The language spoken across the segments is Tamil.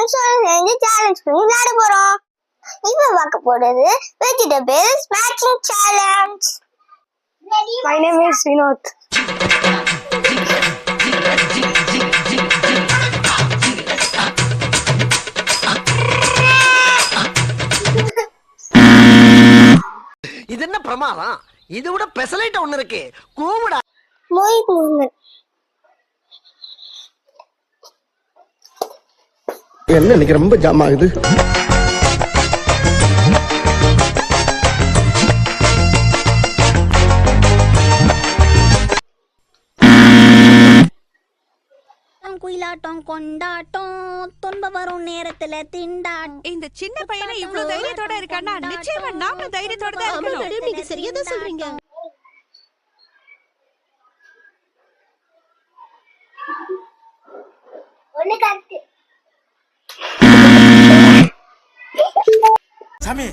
ஃப்ரெண்ட்ஸோட சேர்ந்து சேலஞ்ச் பண்ணி விளையாட போறோம். இப்ப பார்க்க போறது vegetables matching challenge. My name is Vinod. இது என்ன பிரமாதம்? இது விட பெசலைட் ஒண்ணு இருக்கு. கூவுடா. மோஹித் முகமது. என்ன இன்னைக்கு ரொம்ப ஜாம் ஆகுது. குயிலாட்டம் கொண்டாட்டம் துன்ப வரும் நேரத்துல திண்டாட்டம். இந்த சின்ன பையனை இவ்வளவு தைரியத்தோட இருக்கான்னா நிச்சயமா நாம தைரியத்தோட தான் இருக்கணும். நீங்க சரியாதான் சொல்றீங்க. ஒண்ணு கரெக்ட். சாமி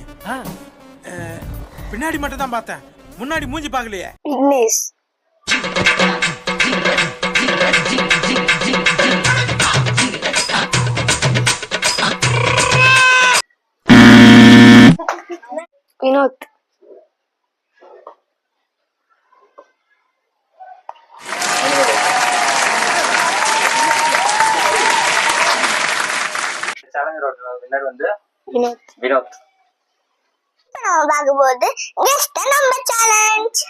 பின்னாடி மட்டும் தான் பார்த்தேன், முன்னாடி மூஞ்சி பார்க்கலையே. Ignis. Vinod. வின்னர் வந்து Vinod. வினோத். நம்ம பார்க்க போறது கெஸ் தி நம்பர் சேலஞ்ச்.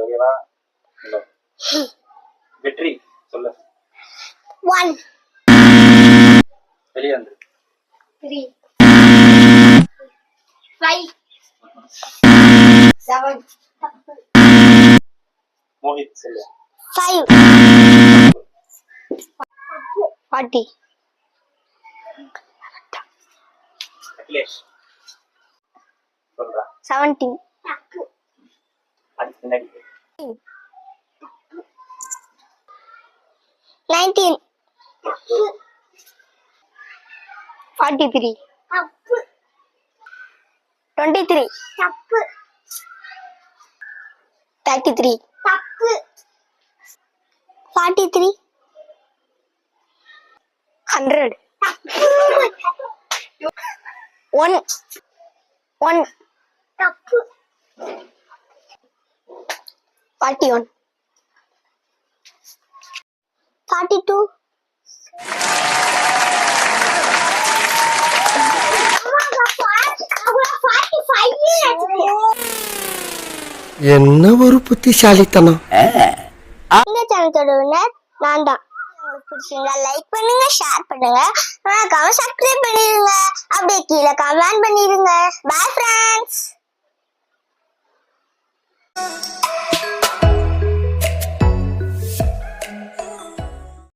ஓகேவா? வெற்றி சொல்லு. 1 வெளியே வந்து 3 5 7 மோஹித் சொல்லு. 5 40. அகிலேஷ் சொல்றா. 17. அதுக்கு பின்னாடி 19 43. தப்பு 23. தப்பு 33. தப்பு 43 100. 1 1 தப்பு 41. 42 என்ன ஒரு புத்திசாலித்தனம். இந்த சேனலோட வின்னர் நான் தான். உங்களுக்கு பிடிச்சிருந்தா லைக் பண்ணுங்க, ஷேர் பண்ணுங்க, மறக்காம சப்ஸ்கிரைப் பண்ணிடுங்க, அப்படியே கீழே கமெண்ட் பண்ணிடுங்க. Bye friends.